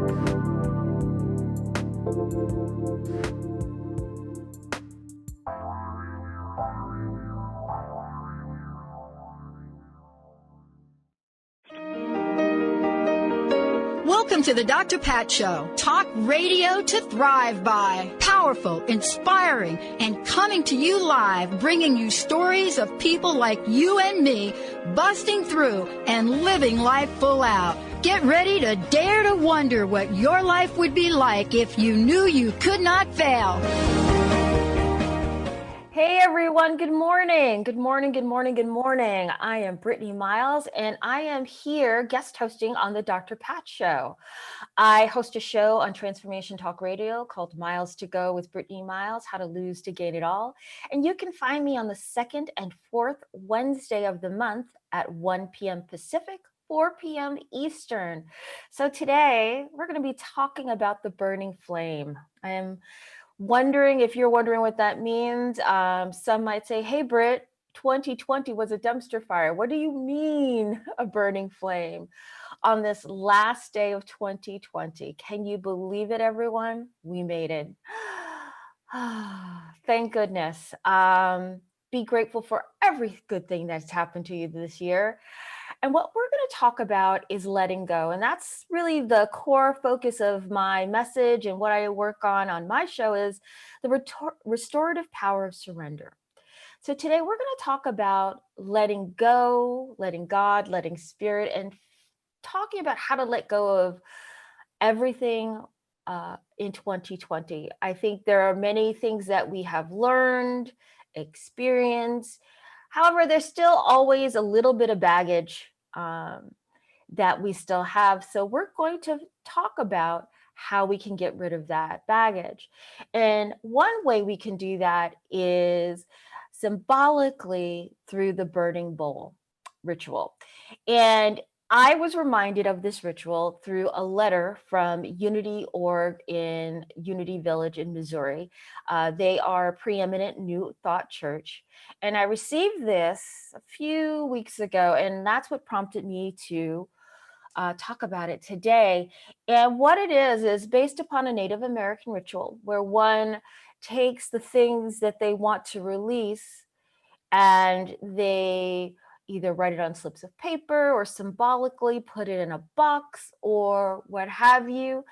Welcome to the Dr. Pat Show. Talk radio to thrive by. Powerful, inspiring, and coming to you live, bringing you stories of people like you and me, busting through and living life full out. Get ready to dare to wonder what your life would be like if you knew you could not fail. Hey everyone, good morning. Good morning, good morning, good morning. I am Brittany Miles and I am here guest hosting on the Dr. Pat Show. I host a show on Transformation Talk Radio called Miles to Go with Brittany Miles, How to Lose to Gain It All. And you can find me on the second and fourth Wednesday of the month at 1 p.m. Pacific, 4 p.m. Eastern. So today we're going to be talking about the burning flame. I am wondering if you're wondering what that means. Some might say, hey, Britt, 2020 was a dumpster fire. What do you mean a burning flame on this last day of 2020? Can you believe it, everyone? We made it. Thank goodness. Be grateful for every good thing that's happened to you this year. And what we're going to talk about is letting go. And that's really the core focus of my message and what I work on my show is the restorative power of surrender. So today we're going to talk about letting go, letting God, letting spirit, and talking about how to let go of everything in 2020. I think there are many things that we have learned, experienced. However, there's still always a little bit of baggage that we still have. So we're going to talk about how we can get rid of that baggage. And one way we can do that is symbolically through the burning bowl ritual. And I was reminded of this ritual through a letter from Unity Org in Unity Village in Missouri. They are a preeminent New Thought church. And I received this a few weeks ago, and that's what prompted me to talk about it today. And what it is based upon a Native American ritual where one takes the things that they want to release and they either write it on slips of paper or symbolically put it in a box or what have you.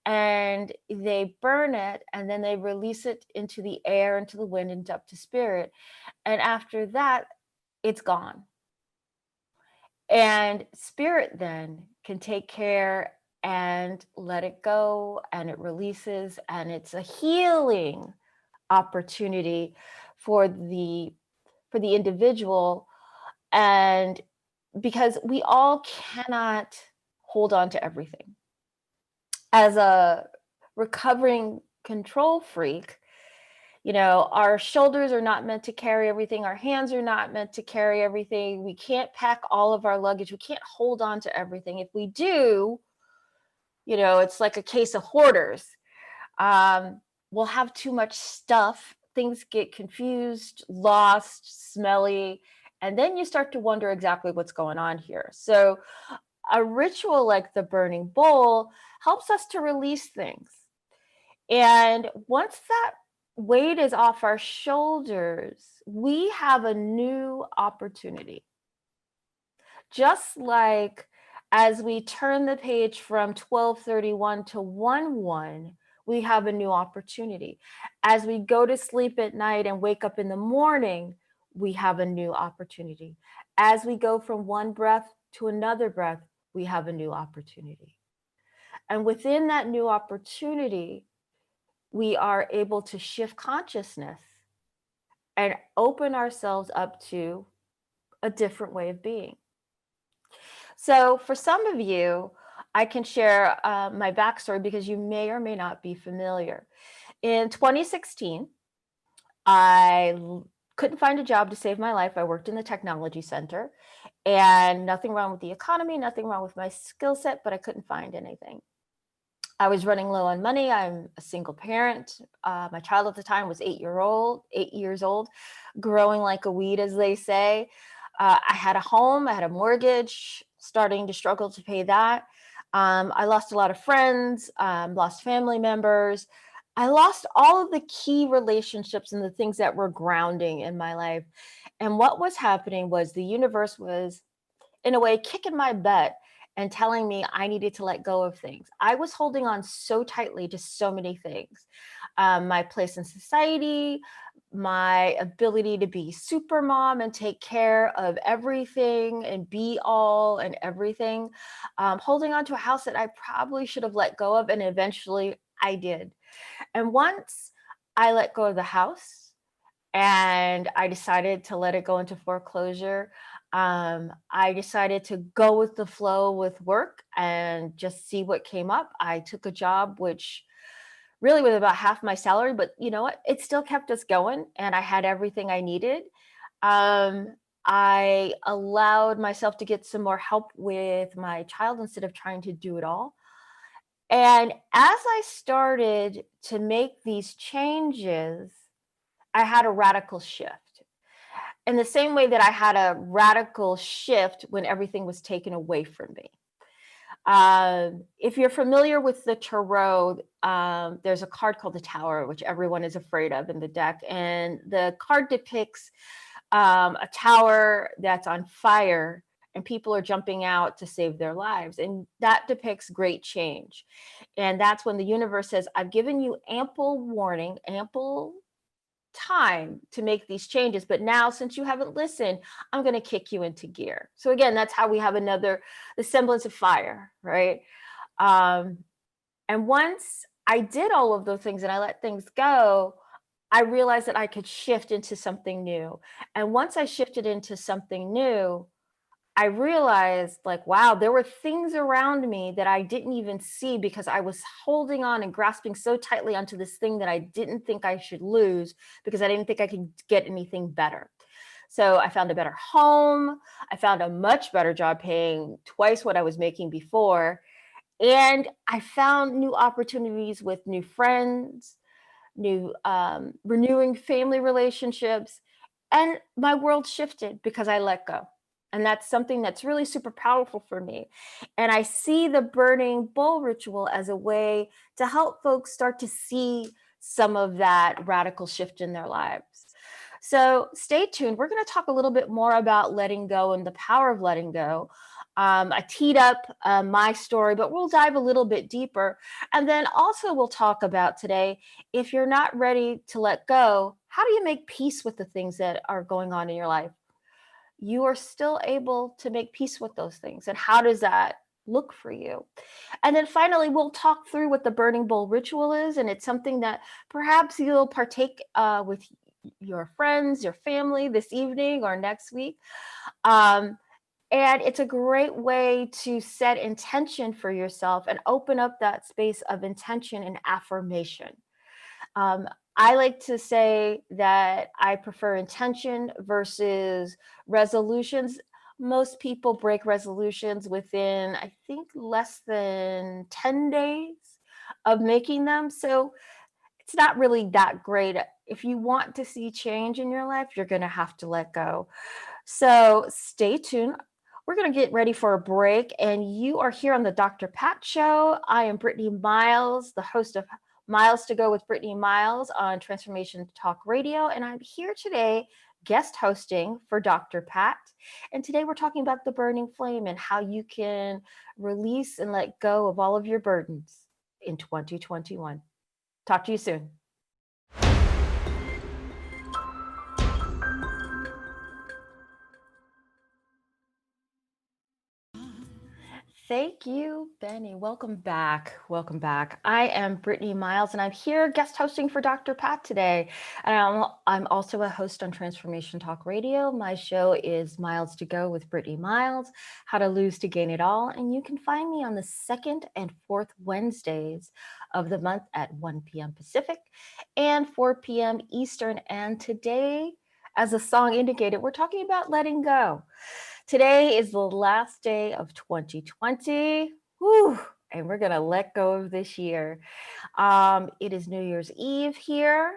And they burn it and then they release it into the air, into the wind, and up to spirit. And after that, it's gone. And spirit then can take care and let it go, and it releases, and it's a healing opportunity for the individual. And because we all cannot hold on to everything. As a recovering control freak, you know, our shoulders are not meant to carry everything. Our hands are not meant to carry everything. We can't pack all of our luggage. We can't hold on to everything. If we do, you know, it's like a case of hoarders. We'll have too much stuff. Things get confused, lost, smelly. And then you start to wonder exactly what's going on here. So a ritual like the burning bowl helps us to release things. And once that weight is off our shoulders, we have a new opportunity. Just like as we turn the page from 12:31 to 1:1, we have a new opportunity. As we go to sleep at night and wake up in the morning, we have a new opportunity. As we go from one breath to another breath, we have a new opportunity. And within that new opportunity, we are able to shift consciousness and open ourselves up to a different way of being. So for some of you, I can share my backstory because you may or may not be familiar. In 2016, I couldn't find a job to save my life. I worked in the technology center, and nothing wrong with the economy, nothing wrong with my skill set, but I couldn't find anything. I was running low on money. I'm a single parent. My child at the time was 8 years old, growing like a weed, as they say. I had a home, I had a mortgage, starting to struggle to pay that. I lost a lot of friends, lost family members. I lost all of the key relationships and the things that were grounding in my life. And what was happening was the universe was, in a way, kicking my butt and telling me I needed to let go of things. I was holding on so tightly to so many things. My place in society, my ability to be super mom and take care of everything and be all and everything. Holding on to a house that I probably should have let go of, and eventually I did. And once I let go of the house, and I decided to let it go into foreclosure. I decided to go with the flow with work and just see what came up. I took a job which really was about half my salary, but you know what? It still kept us going, and I had everything I needed. Um, I allowed myself to get some more help with my child instead of trying to do it all. And as I started to make these changes, I had a radical shift. In the same way that I had a radical shift when everything was taken away from me. If you're familiar with the tarot, there's a card called the Tower, which everyone is afraid of in the deck. And the card depicts a tower that's on fire and people are jumping out to save their lives. And that depicts great change. And that's when the universe says, I've given you ample warning, ample time to make these changes, but now since you haven't listened, I'm going to kick you into gear. So again, that's how we have the semblance of fire, right? um and once I did all of those things and I let things go, I realized that I could shift into something new. And once I shifted into something new, I realized, like, wow, there were things around me that I didn't even see because I was holding on and grasping so tightly onto this thing that I didn't think I should lose because I didn't think I could get anything better. So I found a better home. I found a much better job paying twice what I was making before. And I found new opportunities with new friends, new renewing family relationships, and my world shifted because I let go. And that's something that's really super powerful for me. And I see the burning bowl ritual as a way to help folks start to see some of that radical shift in their lives. So stay tuned. We're going to talk a little bit more about letting go and the power of letting go. I teed up my story, but we'll dive a little bit deeper. And then also, we'll talk about today, if you're not ready to let go, how do you make peace with the things that are going on in your life? You are still able to make peace with those things. And how does that look for you? And then finally, we'll talk through what the burning bowl ritual is. And it's something that perhaps you'll partake with your friends, your family this evening or next week. Um, and it's a great way to set intention for yourself and open up that space of intention and affirmation. Um, I like to say that I prefer intention versus resolutions. Most people break resolutions within, I think, less than 10 days of making them. So it's not really that great. If you want to see change in your life, you're going to have to let go. So stay tuned. We're going to get ready for a break, and you are here on the Dr. Pat Show. I am Brittany Miles, the host of Miles to Go with Brittany Miles on Transformation Talk Radio, and I'm here today guest hosting for Dr. Pat. And today we're talking about the burning flame and how you can release and let go of all of your burdens in 2021. Talk to you soon. Thank you, Benny. Welcome back. Welcome back. I am Brittany Miles, and I'm here guest hosting for Dr. Pat today. And I'm also a host on Transformation Talk Radio. My show is Miles to Go with Brittany Miles, How to Lose to Gain It All. And you can find me on the second and fourth Wednesdays of the month at 1 p.m. Pacific and 4 p.m. Eastern. And today, as the song indicated, we're talking about letting go. Today is the last day of 2020. Whew, and we're going to let go of this year. It is New Year's Eve here.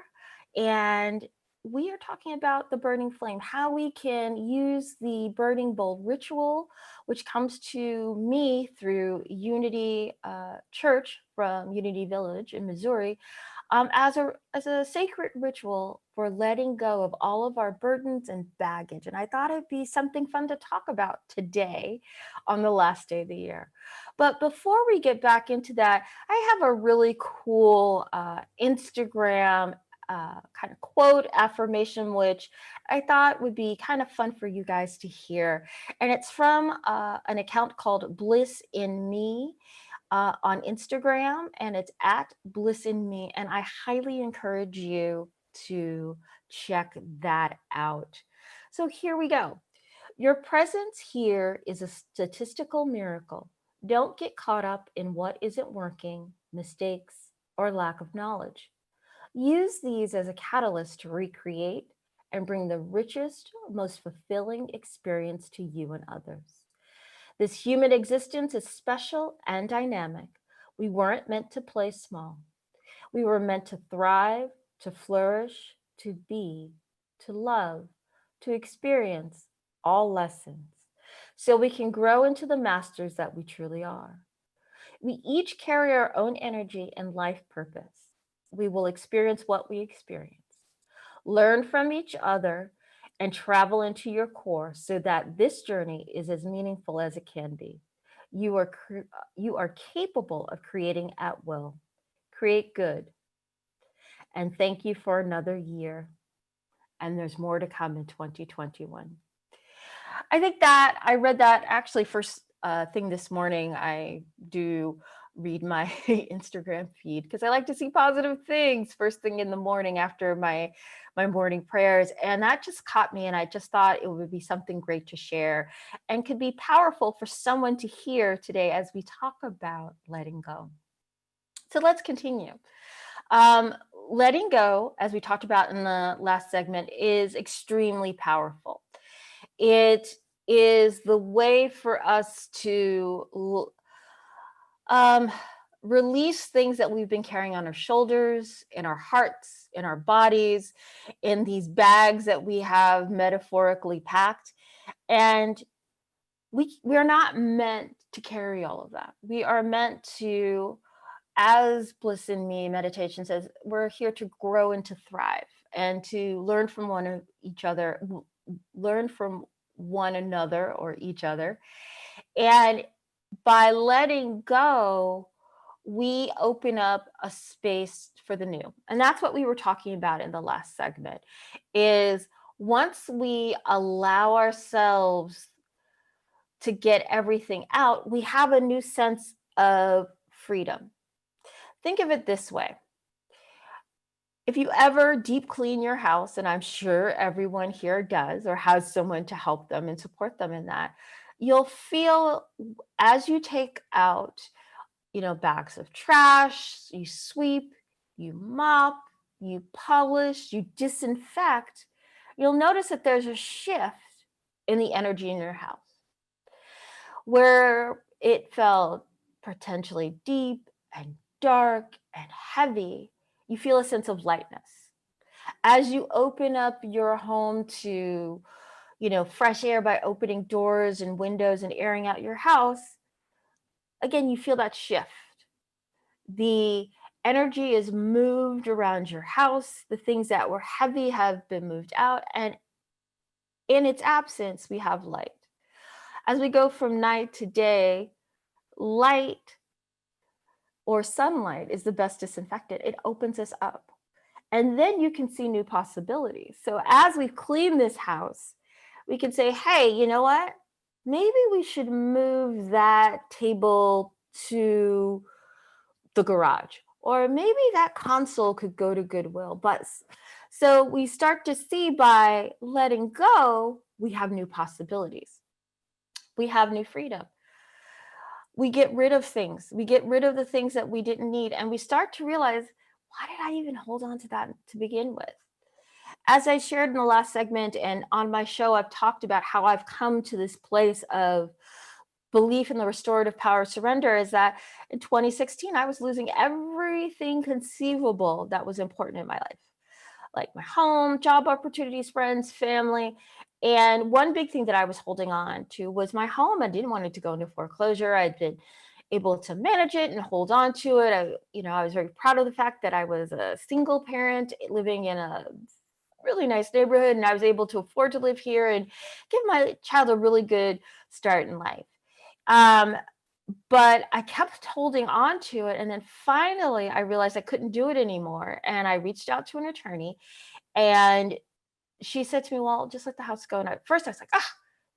And we are talking about the burning flame, how we can use the burning bowl ritual, which comes to me through Unity Church from Unity Village in Missouri, as a sacred ritual for letting go of all of our burdens and baggage. And I thought it'd be something fun to talk about today on the last day of the year. But before we get back into that, I have a really cool Instagram kind of quote affirmation, which I thought would be kind of fun for you guys to hear. And it's from an account called Bliss in Me on Instagram, and it's at Bliss in Me. And I highly encourage you to check that out. So here we go. Your presence here is a statistical miracle. Don't get caught up in what isn't working, mistakes, or lack of knowledge. Use these as a catalyst to recreate and bring the richest, most fulfilling experience to you and others. This human existence is special and dynamic. We weren't meant to play small. We were meant to thrive, to flourish, to be, to love, to experience all lessons so we can grow into the masters that we truly are. We each carry our own energy and life purpose. We will experience what we experience, learn from each other, and travel into your core so that this journey is as meaningful as it can be. You are capable of creating at will. Create good. And thank you for another year. And there's more to come in 2021. I think that I read that actually first thing this morning. I do read my Instagram feed because I like to see positive things first thing in the morning after my morning prayers, and that just caught me, and I just thought it would be something great to share and could be powerful for someone to hear today as we talk about letting go. So let's continue. Letting go, as we talked about in the last segment, is extremely powerful. It is the way for us to release things that we've been carrying on our shoulders, in our hearts, in our bodies, in these bags that we have metaphorically packed. And we're not meant to carry all of that. We are meant to, as Bliss in Me meditation says, we're here to grow and to thrive and to learn from learn from one another or each other. And by letting go, we open up a space for the new. And that's what we were talking about in the last segment, is once we allow ourselves to get everything out, we have a new sense of freedom. Think of it this way. If you ever deep clean your house, and I'm sure everyone here does or has someone to help them and support them in that, you'll feel as you take out, bags of trash, you sweep, you mop, you polish, you disinfect, you'll notice that there's a shift in the energy in your house. Where it felt potentially deep and dark and heavy, you feel a sense of lightness. As you open up your home to, fresh air by opening doors and windows and airing out your house, again, you feel that shift. The energy is moved around your house. The things that were heavy have been moved out. And in its absence, we have light. As we go from night to day, light or sunlight is the best disinfectant. It opens us up. And then you can see new possibilities. So as we clean this house, we can say, hey, you know what? Maybe we should move that table to the garage. Or maybe that console could go to Goodwill. But so we start to see, by letting go, we have new possibilities. We have new freedom. We get rid of things. We get rid of the things that we didn't need. And we start to realize, why did I even hold on to that to begin with? As I shared in the last segment and on my show, I've talked about how I've come to this place of belief in the restorative power of surrender, is that in 2016, I was losing everything conceivable that was important in my life. like my home, job opportunities, friends, family. And one big thing that I was holding on to was my home. I didn't want it to go into foreclosure. I'd been able to manage it and hold on to it. I was very proud of the fact that I was a single parent living in a really nice neighborhood, and I was able to afford to live here and give my child a really good start in life. Um, but I kept holding on to it. And then finally, I realized I couldn't do it anymore. And I reached out to an attorney, and she said to me, well, just let the house go. And at first I was like,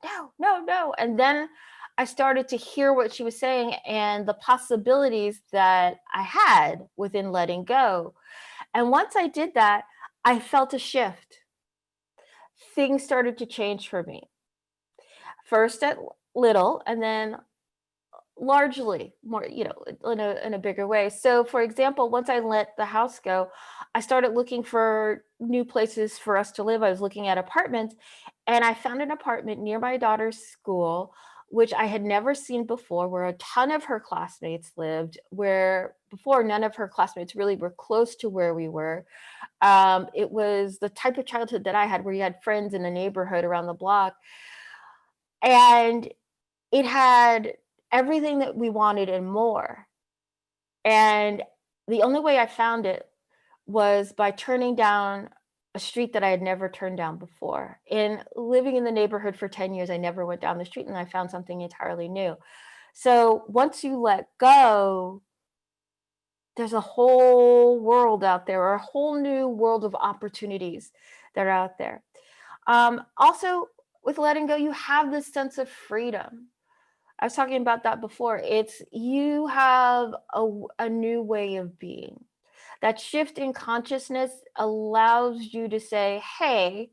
no, no, no. And then I started to hear what she was saying and the possibilities that I had within letting go. And once I did that, I felt a shift. Things started to change for me. First at little, and then largely more, in a bigger way. So for example, once I let the house go, I started looking for new places for us to live. I was looking at apartments, and I found an apartment near my daughter's school, which I had never seen before, where a ton of her classmates lived, where before none of her classmates really were close to where we were. It was the type of childhood that I had, where you had friends in the neighborhood around the block, and it had everything that we wanted and more. And the only way I found it was by turning down a street that I had never turned down before. In living in the neighborhood for 10 years, I never went down the street, and I found something entirely new. So once you let go, there's a whole world out there, or a whole new world of opportunities that are out there. Also, with letting go, you have this sense of freedom. I was talking about that before. It's you have a new way of being. That shift in consciousness allows you to say, hey,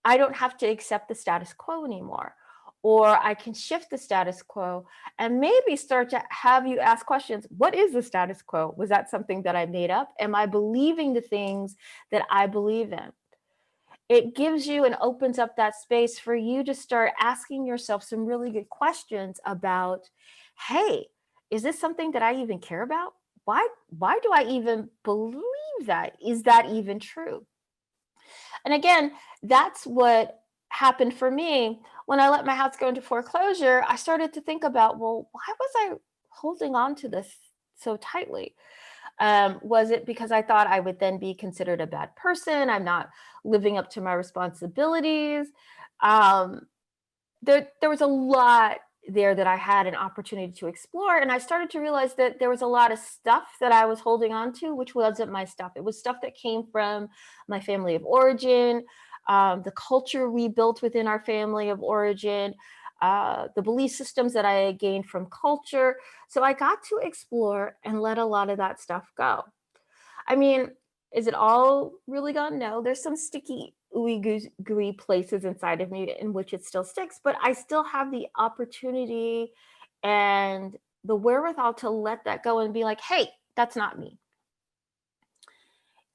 I don't have to accept the status quo anymore. Or I can shift the status quo and maybe start to have you ask questions. What is the status quo? Was that something that I made up? Am I believing the things that I believe in? It gives you and opens up that space for you to start asking yourself some really good questions about, hey, is this something that I even care about? Why do I even believe that? Is that even true? And again, that's what happened for me when I let my house go into foreclosure. I started to think about, well, why was I holding on to this so tightly? Was it because I thought I would then be considered a bad person? I'm not living up to my responsibilities. Um, there was a lot there that I had an opportunity to explore. And I started to realize that there was a lot of stuff that I was holding on to, which wasn't my stuff. It was stuff that came from my family of origin, the culture we built within our family of origin, the belief systems that I gained from culture. So I got to explore and let a lot of that stuff go. I mean, is it all really gone? No, there's some sticky, ooey gooey places inside of me in which it still sticks, but I still have the opportunity and the wherewithal to let that go and be like, hey, that's not me.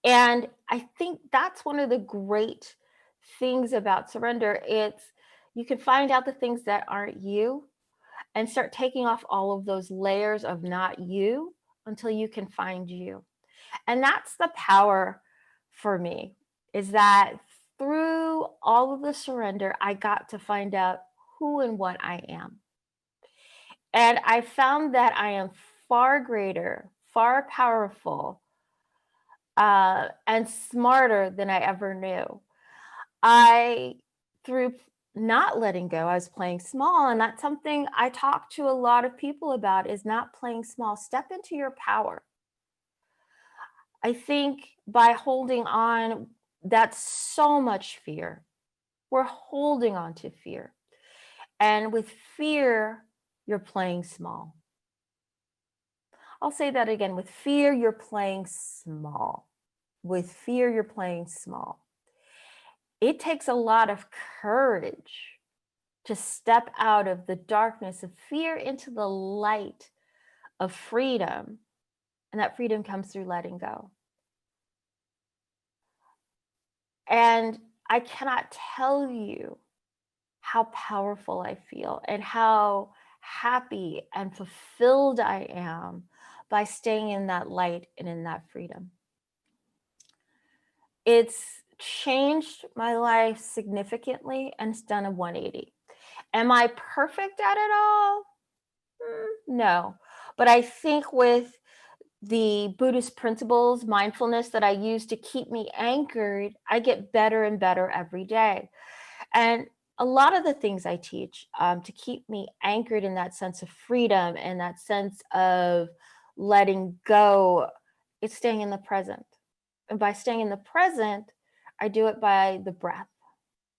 And I think that's one of the great things about surrender. It's you can find out the things that aren't you and start taking off all of those layers of not you until you can find you. And that's the power for me, is that through all of the surrender, I got to find out who and what I am. And I found that I am far greater, far powerful, and smarter than I ever knew. I, through not letting go, I was playing small. And that's something I talk to a lot of people about, is not playing small. Step into your power. I think by holding on, that's so much fear. We're holding on to fear. And with fear, you're playing small. I'll say that again. With fear, you're playing small. With fear, you're playing small. It takes a lot of courage to step out of the darkness of fear into the light of freedom. And that freedom comes through letting go. And I cannot tell you how powerful I feel and how happy and fulfilled I am by staying in that light and in that freedom. It's changed my life significantly and it's done a 180. Am I perfect at it all? No. But I think with the Buddhist principles, mindfulness that I use to keep me anchored, I get better and better every day. And a lot of the things I teach to keep me anchored in that sense of freedom and that sense of letting go, it's staying in the present. And by staying in the present, I do it by the breath.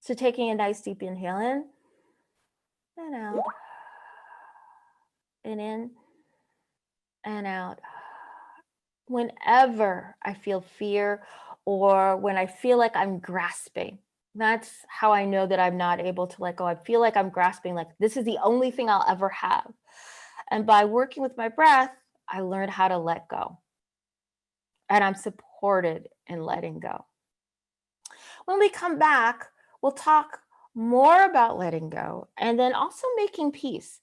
So taking a nice deep inhale in and out, and in and out. Whenever I feel fear or when I feel like I'm grasping, that's how I know that I'm not able to let go. I feel like I'm grasping, like this is the only thing I'll ever have. And by working with my breath, I learned how to let go. And I'm supported in letting go. When we come back, we'll talk more about letting go and then also making peace.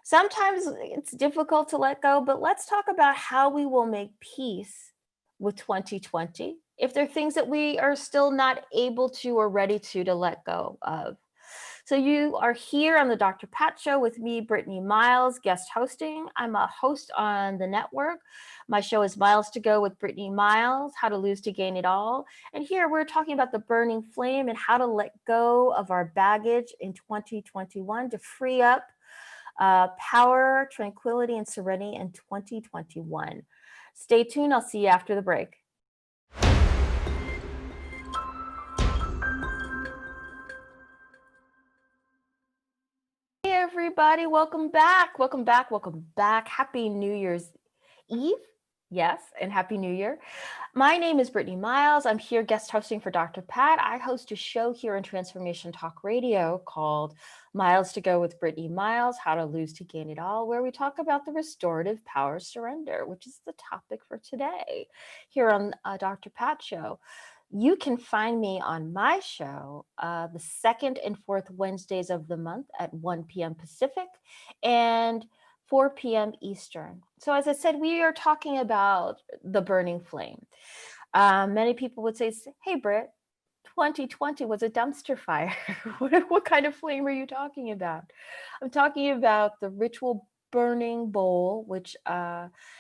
Sometimes it's difficult to let go, but let's talk about how we will make peace with 2020 if there are things that we are still not able to or ready to let go of. So you are here on the Dr. Pat Show with me, Brittany Miles, guest hosting. I'm a host on the network. My show is Miles to Go with Brittany Miles, How to Lose to Gain It All. And here we're talking about the burning flame and how to let go of our baggage in 2021 to free up power, tranquility, and serenity in 2021. Stay tuned. I'll see you after the break. Hey, everybody. Welcome back. Welcome back. Welcome back. Happy New Year's Eve. Yes, and Happy New Year. My name is Brittany Miles. I'm here guest hosting for Dr. Pat. I host a show here in Transformation Talk Radio called Miles to Go with Brittany Miles, How to Lose to Gain It All, where we talk about the restorative power surrender, which is the topic for today here on Dr. Pat Show. You can find me on my show the second and fourth Wednesdays of the month at 1 p.m. Pacific and 4 p.m. Eastern. So as I said, we are talking about the burning flame. Many people would say, hey, Britt, 2020 was a dumpster fire. What kind of flame are you talking about? I'm talking about the ritual burning bowl, which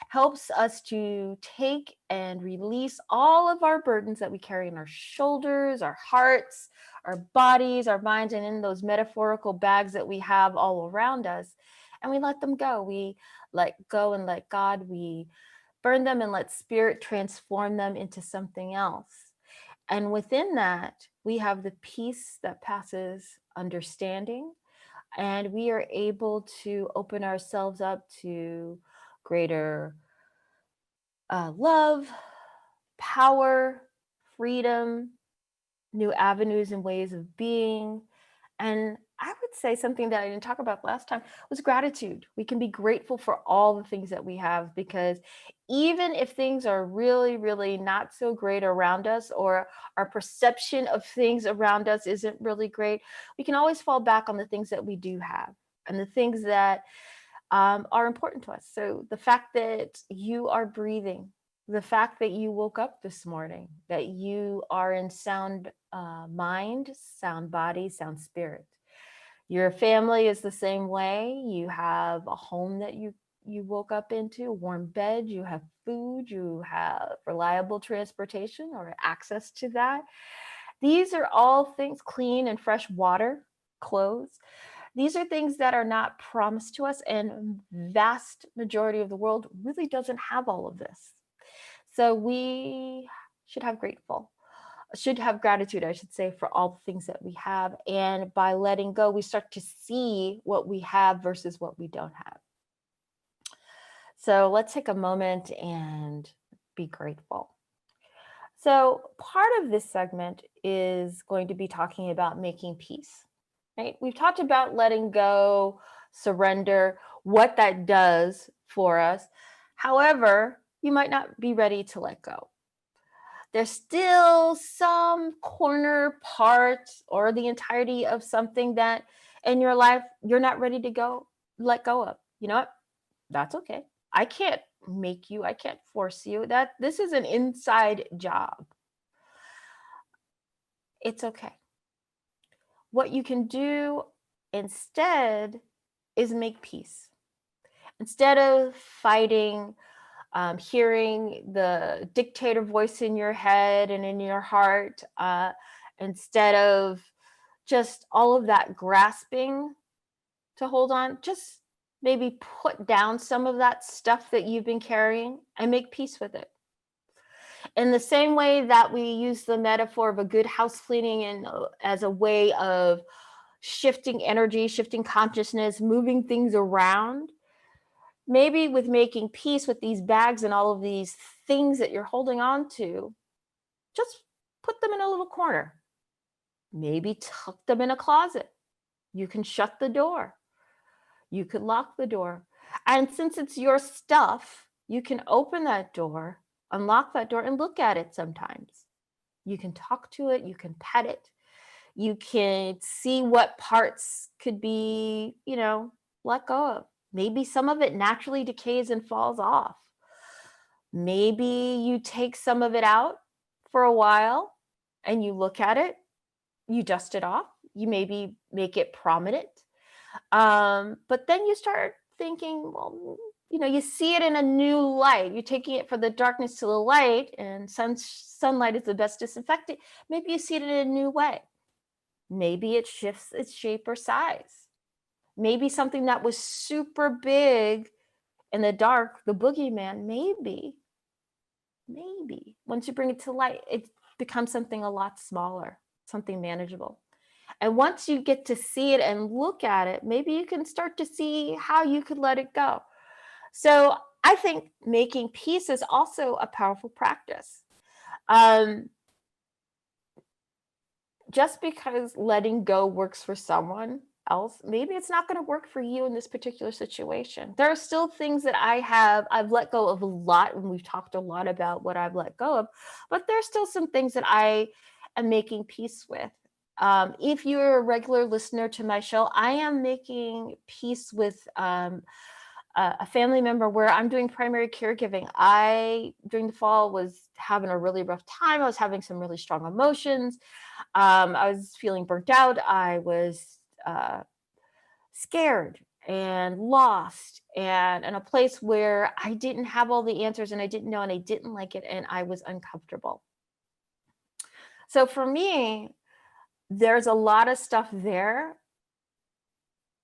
helps us to take and release all of our burdens that we carry in our shoulders, our hearts, our bodies, our minds, and in those metaphorical bags that we have all around us. And we let them go. We let go and let God. We burn them and let spirit transform them into something else. And within that, we have the peace that passes understanding. And we are able to open ourselves up to greater love, power, freedom, new avenues and ways of being. And I would say something that I didn't talk about last time was gratitude. We can be grateful for all the things that we have, because even if things are really, really not so great around us, or our perception of things around us isn't really great, we can always fall back on the things that we do have and the things that are important to us. So the fact that you are breathing, the fact that you woke up this morning, that you are in sound mind, sound body, sound spirit. Your family is the same way. You have a home that you woke up into, a warm bed, you have food, you have reliable transportation or access to that. These are all things, clean and fresh water, clothes. These are things that are not promised to us, and vast majority of the world really doesn't have all of this. So we should have gratitude, I should say, for all the things that we have. And by letting go, we start to see what we have versus what we don't have. So let's take a moment and be grateful. So part of this segment is going to be talking about making peace, right? We've talked about letting go, surrender, what that does for us. However, you might not be ready to let go. There's still some corner part or the entirety of something that in your life you're not ready to let go of. You know what? That's okay. I can't make you, I can't force you. This is an inside job. It's okay. What you can do instead is make peace. Instead of fighting, hearing the dictator voice in your head and in your heart, instead of just all of that grasping to hold on, just maybe put down some of that stuff that you've been carrying and make peace with it. In the same way that we use the metaphor of a good house cleaning and as a way of shifting energy, shifting consciousness, moving things around, maybe with making peace with these bags and all of these things that you're holding on to, just put them in a little corner. Maybe tuck them in a closet. You can shut the door. You could lock the door. And since it's your stuff, you can open that door, unlock that door, and look at it sometimes. You can talk to it, you can pet it, you can see what parts could be, let go of. Maybe some of it naturally decays and falls off. Maybe you take some of it out for a while and you look at it, you dust it off, you maybe make it prominent. But then you start thinking, well, you see it in a new light. You're taking it from the darkness to the light, and sunlight is the best disinfectant. Maybe you see it in a new way. Maybe it shifts its shape or size. Maybe something that was super big in the dark, the boogeyman, maybe, once you bring it to light, it becomes something a lot smaller, something manageable. And once you get to see it and look at it, maybe you can start to see how you could let it go. So I think making peace is also a powerful practice. Just because letting go works for someone else, maybe it's not going to work for you in this particular situation. There are still things that I've let go of a lot, and we've talked a lot about what I've let go of, but there's still some things that I am making peace with. If you're a regular listener to my show, I am making peace with a family member where I'm doing primary caregiving. I, during the fall, was having a really rough time. I was having some really strong emotions. I was feeling burnt out. I was scared and lost and in a place where I didn't have all the answers and I didn't know and I didn't like it and I was uncomfortable. So for me, there's a lot of stuff there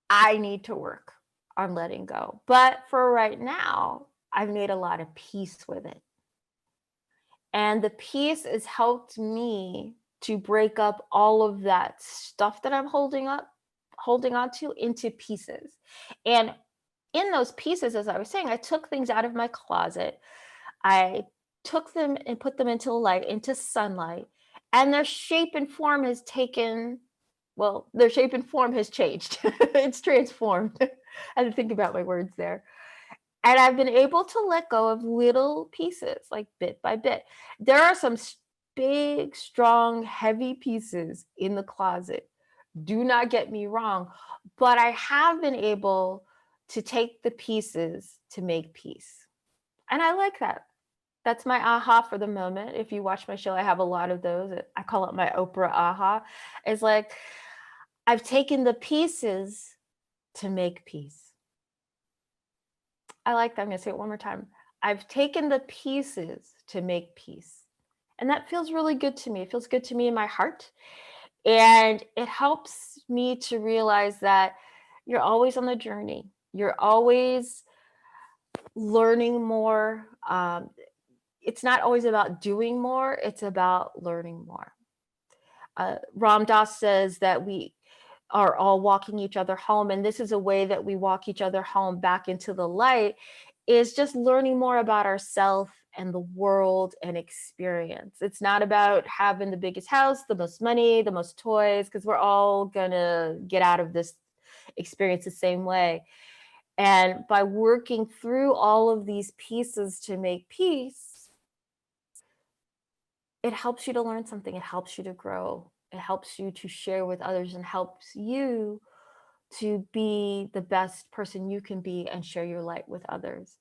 I need to work on letting go. But for right now, I've made a lot of peace with it. And the peace has helped me to break up all of that stuff that I'm holding on to into pieces. And in those pieces, as I was saying, I took things out of my closet. I took them and put them into light, into sunlight, and their shape and form has their shape and form has changed. It's transformed. I had to think about my words there. And I've been able to let go of little pieces, like bit by bit. There are some big, strong, heavy pieces in the closet. Do not get me wrong, but I have been able to take the pieces to make peace. And I like that. That's my aha for the moment. If you watch my show, I have a lot of those. I call it my Oprah aha. It's like, I've taken the pieces to make peace. I like that. I'm going to say it one more time. I've taken the pieces to make peace. And that feels really good to me. It feels good to me in my heart. And it helps me to realize that you're always on the journey. You're always learning more. It's not always about doing more. It's about learning more. Ram Dass says that we are all walking each other home. And this is a way that we walk each other home back into the light, is just learning more about ourselves and the world and experience. It's not about having the biggest house, the most money, the most toys, because we're all gonna get out of this experience the same way. And by working through all of these pieces to make peace, it helps you to learn something. It helps you to grow. It helps you to share with others and helps you to be the best person you can be and share your light with others.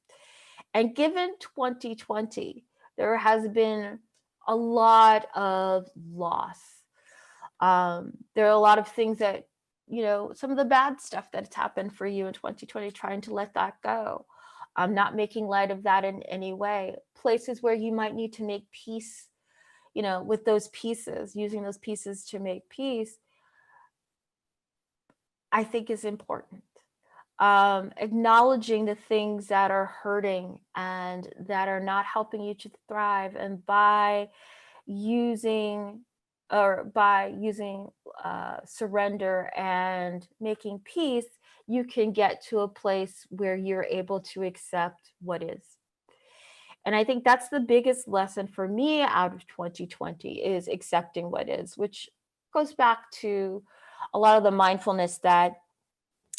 And given 2020, there has been a lot of loss. There are a lot of things that, some of the bad stuff that's happened for you in 2020, trying to let that go. I'm not making light of that in any way. Places where you might need to make peace, with those pieces, using those pieces to make peace, I think is important. Acknowledging the things that are hurting and that are not helping you to thrive, and using by using surrender and making peace, you can get to a place where you're able to accept what is. And I think that's the biggest lesson for me out of 2020, is accepting what is, which goes back to a lot of the mindfulness that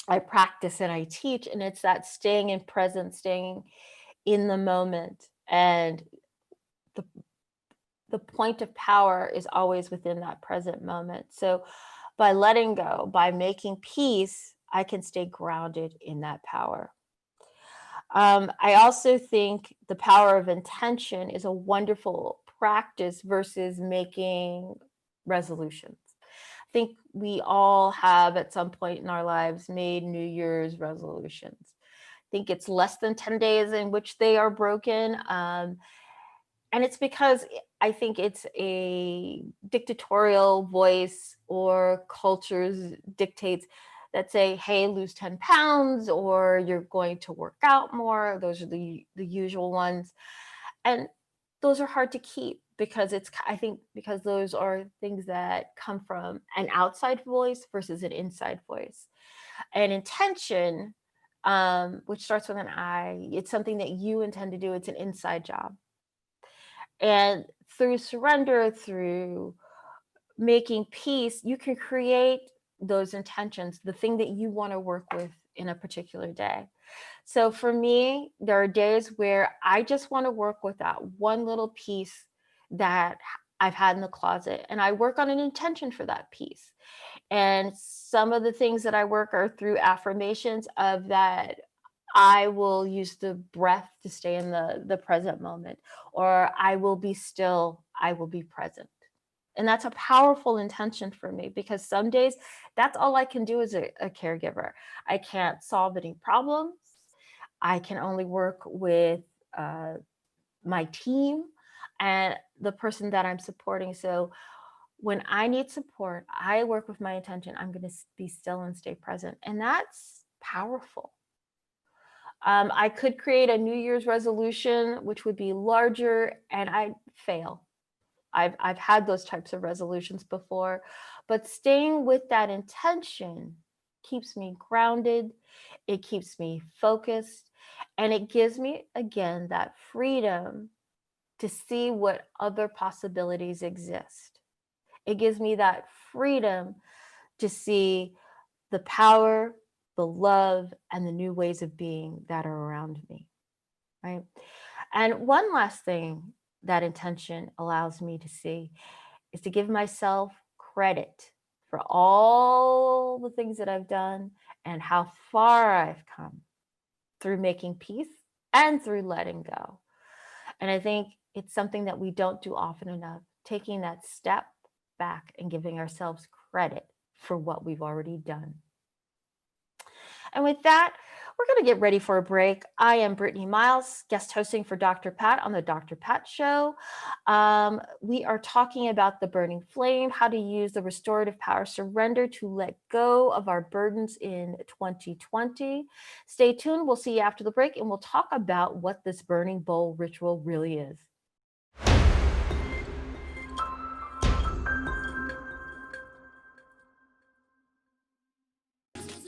I practice and I teach. And it's that staying in present, staying in the moment. And the the point of power is always within that present moment. So by letting go, by making peace, I can stay grounded in that power. I also think the power of intention is a wonderful practice versus making resolutions. I think we all have at some point in our lives made New Year's resolutions. I think it's less than 10 days in which they are broken. And it's because I think it's a dictatorial voice or cultures dictates that say, hey, lose 10 pounds, or you're going to work out more. Those are the usual ones. And those are hard to keep because I think because those are things that come from an outside voice versus an inside voice. And intention, which starts with an I, it's something that you intend to do. It's an inside job. And through surrender, through making peace, you can create those intentions, the thing that you want to work with in a particular day. So for me, there are days where I just want to work with that one little piece that I've had in the closet, and I work on an intention for that piece. And some of the things that I work are through affirmations of that. I will use the breath to stay in the present moment, or I will be still, I will be present. And that's a powerful intention for me, because some days that's all I can do as a caregiver. I can't solve any problems. I can only work with my team and the person that I'm supporting. So when I need support, I work with my intention. I'm going to be still and stay present. And that's powerful. I could create a New Year's resolution, which would be larger, and I'd fail. I've had those types of resolutions before, but staying with that intention keeps me grounded. It keeps me focused, and it gives me, again, that freedom to see what other possibilities exist. It gives me that freedom to see the power, the love, and the new ways of being that are around me, right? And one last thing that intention allows me to see is to give myself credit for all the things that I've done and how far I've come through making peace and through letting go. And I think it's something that we don't do often enough, taking that step back and giving ourselves credit for what we've already done. And with that, we're going to get ready for a break. I am Brittany Miles, guest hosting for Dr. Pat on the Dr. Pat Show. We are talking about the burning flame, how to use the restorative power surrender to let go of our burdens in 2020. Stay tuned. We'll see you after the break, and we'll talk about what this burning bowl ritual really is.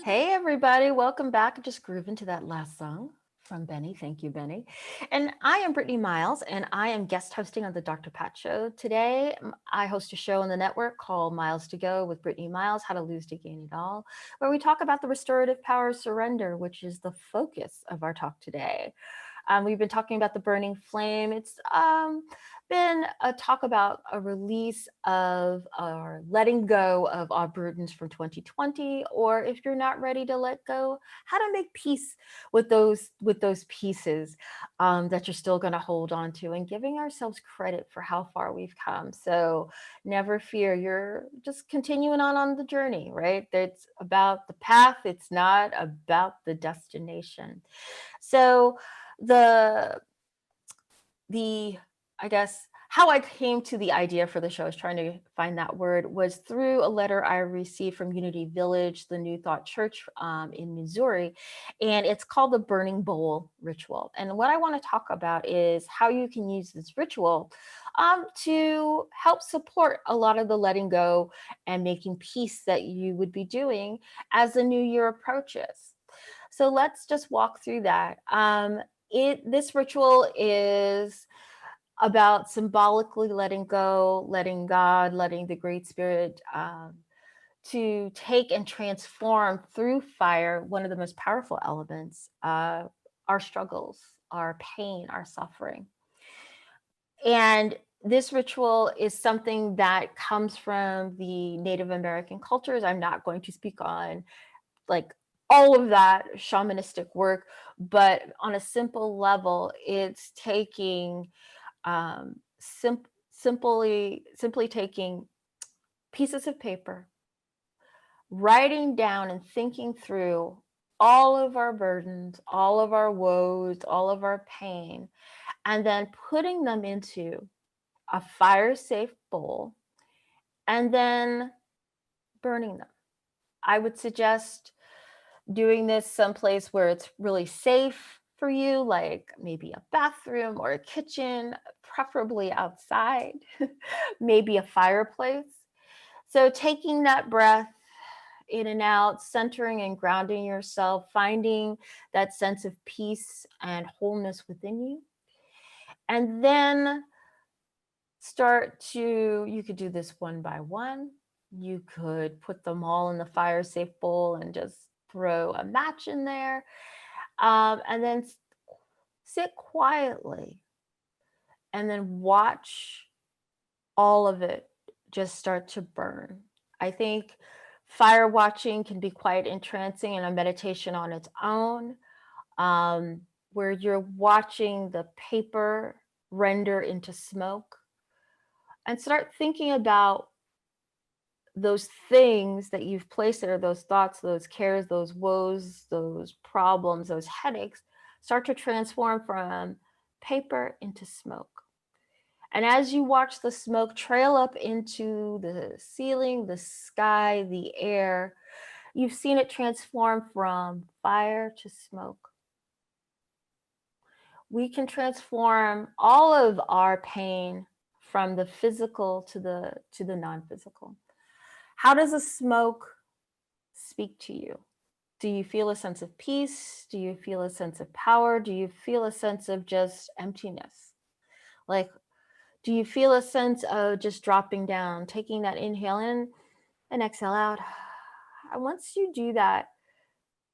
Hey, everybody. Welcome back. Just grooving to that last song from Benny. Thank you, Benny. And I am Brittany Miles, and I am guest hosting on the Dr. Pat Show. Today, I host a show on the network called Miles to Go with Brittany Miles, How to Lose to Gain It All, where we talk about the restorative power of surrender, which is the focus of our talk today. We've been talking about the burning flame. It's been a talk about a release of or letting go of our burdens from 2020, or if you're not ready to let go, how to make peace with those pieces that you're still going to hold on to, and giving ourselves credit for how far we've come. So never fear, you're just continuing on the journey, right? It's about the path, it's not about the destination. So the I guess how I came to the idea for the show, I was trying to find that word, was through a letter I received from Unity Village, the New Thought Church in Missouri, and it's called the Burning Bowl Ritual. And what I want to talk about is how you can use this ritual to help support a lot of the letting go and making peace that you would be doing as the new year approaches. So let's just walk through that. This ritual is about symbolically letting go, letting God, letting the Great Spirit to take and transform through fire one of the most powerful elements, our struggles, our pain, our suffering. And this ritual is something that comes from the Native American cultures. I'm not going to speak on like all of that shamanistic work, but on a simple level, it's taking simply taking pieces of paper, writing down and thinking through all of our burdens, all of our woes, all of our pain, and then putting them into a fire-safe bowl and then burning them. I would suggest doing this someplace where it's really safe for you, like maybe a bathroom or a kitchen, preferably outside, maybe a fireplace. So taking that breath in and out, centering and grounding yourself, finding that sense of peace and wholeness within you. And then you could do this one by one. You could put them all in the fire safe bowl and just throw a match in there, and then sit quietly and then watch all of it just start to burn. I think fire watching can be quite entrancing and a meditation on its own, where you're watching the paper render into smoke, and start thinking about those things that you've placed there, those thoughts, those cares, those woes, those problems, those headaches, start to transform from paper into smoke. And as you watch the smoke trail up into the ceiling, the sky, the air, you've seen it transform from fire to smoke. We can transform all of our pain from the physical to the non-physical. How does the smoke speak to you? Do you feel a sense of peace? Do you feel a sense of power? Do you feel a sense of just emptiness? Like, do you feel a sense of just dropping down, taking that inhale in and exhale out? And once you do that,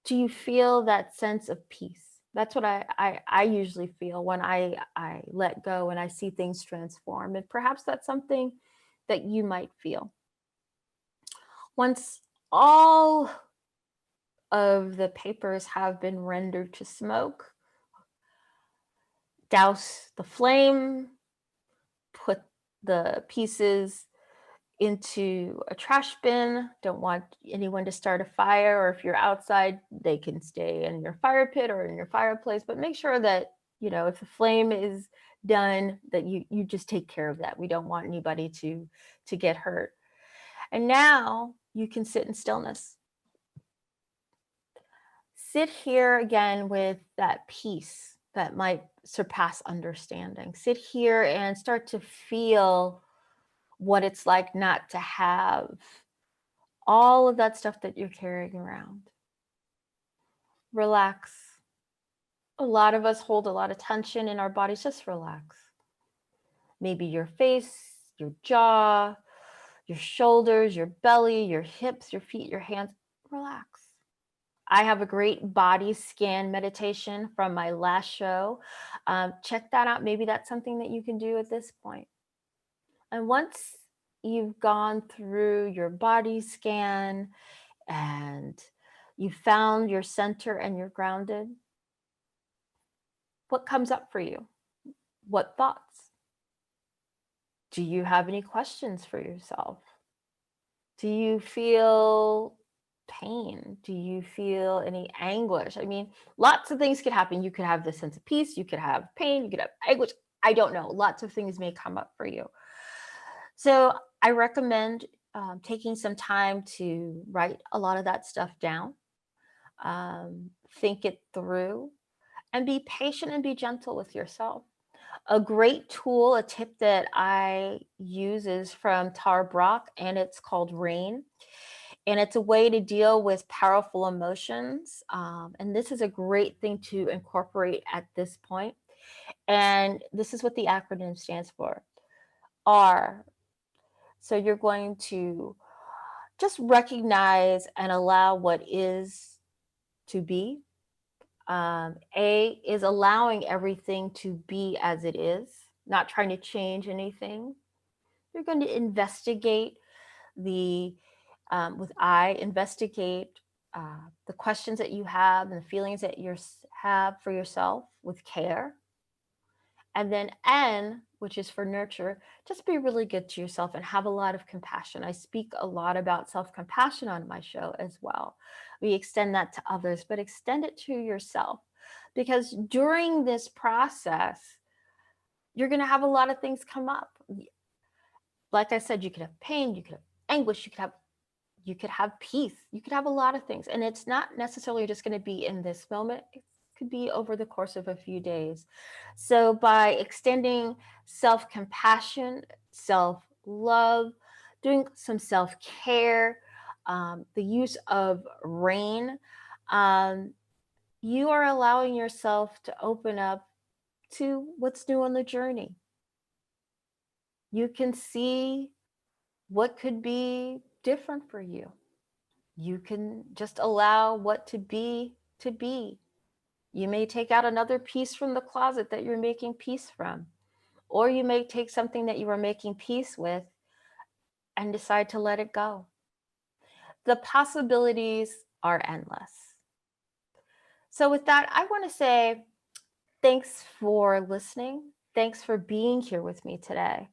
do you feel that sense of peace? That's what I usually feel when I let go and I see things transform. And perhaps that's something that you might feel. Once all of the papers have been rendered to smoke, douse the flame, put the pieces into a trash bin. Don't want anyone to start a fire, or if you're outside, they can stay in your fire pit or in your fireplace, but make sure that, if the flame is done, that you just take care of that. We don't want anybody to get hurt. And now you can sit in stillness. Sit here again with that peace that might surpass understanding. Sit here and start to feel what it's like not to have all of that stuff that you're carrying around. Relax. A lot of us hold a lot of tension in our bodies. Just relax. Maybe your face, your jaw, your shoulders, your belly, your hips, your feet, your hands. Relax. I have a great body scan meditation from my last show. Check that out. Maybe that's something that you can do at this point. And once you've gone through your body scan and you found your center and you're grounded, what comes up for you? What thoughts? Do you have any questions for yourself? Do you feel pain? Do you feel any anguish? I mean, lots of things could happen. You could have this sense of peace, you could have pain, you could have anguish. I don't know. Lots of things may come up for you. So I recommend taking some time to write a lot of that stuff down, think it through, and be patient and be gentle with yourself. A great tool, a tip that I use is from Tara Brach, and it's called RAIN. And it's a way to deal with powerful emotions. And this is a great thing to incorporate at this point. And this is what the acronym stands for, R. So you're going to just recognize and allow what is to be. A is allowing everything to be as it is, not trying to change anything. You're going to investigate the, with I, investigate the questions that you have and the feelings that you have for yourself with care. And then N, which is for nurture, just be really good to yourself and have a lot of compassion. I speak a lot about self-compassion on my show as well. We extend that to others, but extend it to yourself, because during this process, you're going to have a lot of things come up. Like I said, you could have pain, you could have anguish, you could have peace, you could have a lot of things. And it's not necessarily just going to be in this moment. It could be over the course of a few days. So by extending self-compassion, self-love, doing some self-care, the use of RAIN, you are allowing yourself to open up to what's new on the journey. You can see what could be different for you. You can just allow what to be to be. You may take out another piece from the closet that you're making peace from, or you may take something that you were making peace with and decide to let it go. The possibilities are endless. So with that, I want to say thanks for listening. Thanks for being here with me today.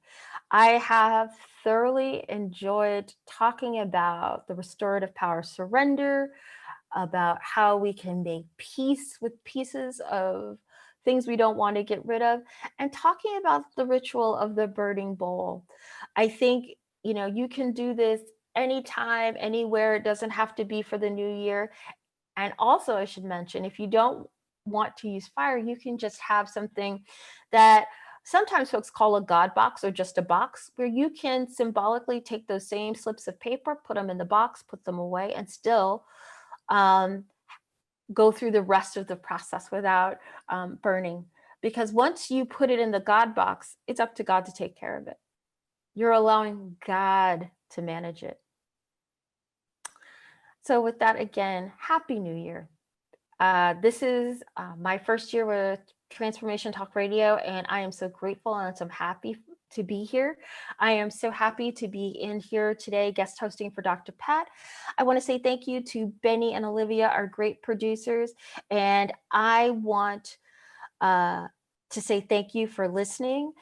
I have thoroughly enjoyed talking about the restorative power surrender, about how we can make peace with pieces of things we don't want to get rid of, and talking about the ritual of the burning bowl. I think, you can do this anytime, anywhere. It doesn't have to be for the new year. And also, I should mention, if you don't want to use fire, you can just have something that sometimes folks call a God box, or just a box, where you can symbolically take those same slips of paper, put them in the box, put them away, and still go through the rest of the process without burning. Because once you put it in the God box, it's up to God to take care of it. You're allowing God to manage it. So with that, again, Happy New Year. This is my first year with Transformation Talk Radio, and I am so grateful and so happy to be here. I am so happy to be in here today, guest hosting for Dr. Pat. I want to say thank you to Benny and Olivia, our great producers, and I want to say thank you for listening.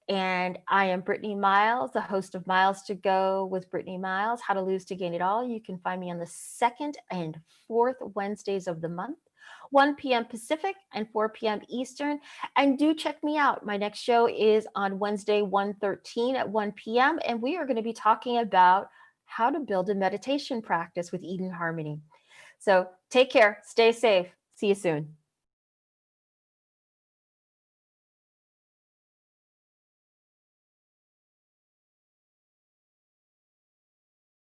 And I am Brittany Miles, the host of Miles to Go with Brittany Miles, How to Lose to Gain It All. You can find me on the 2nd and 4th Wednesdays of the month, 1 p.m. Pacific and 4 p.m. Eastern. And do check me out. My next show is on Wednesday, 1/13 at 1 p.m. And we are going to be talking about how to build a meditation practice with Eden Harmony. So take care, stay safe. See you soon.